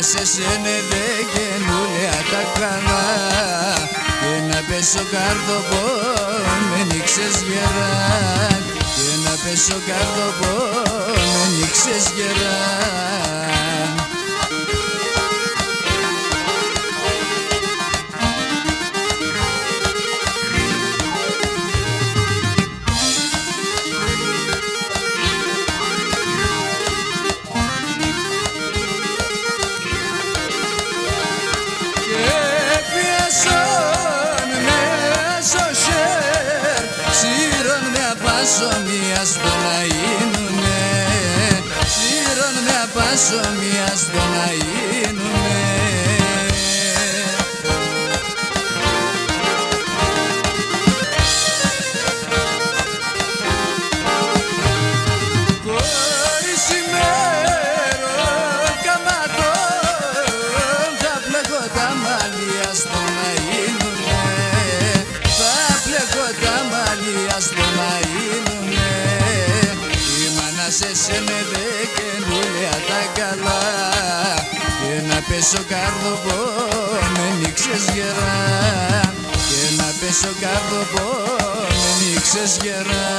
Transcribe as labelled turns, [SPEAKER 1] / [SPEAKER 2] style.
[SPEAKER 1] Σε σένε δε καινούλια τα καλά και να πέσω καρδοπό με νίξες γεράν και να πέσω καρδοπό με νίξες γεράν. Μίας το να γίνουνε, σύρον με απάσο μίας το να γίνουνε. Χωρίς ημέρο καματών θα πλέκω τα μαλλιά στο να γίνουνε, θα πλέκω τα μαλλιά στο να γίνουνε. Σε σένε δε καινούλια τα καλά και να πέσω καρδοπό με νίξες γερά και να πέσω καρδοπό με νίξες γερά.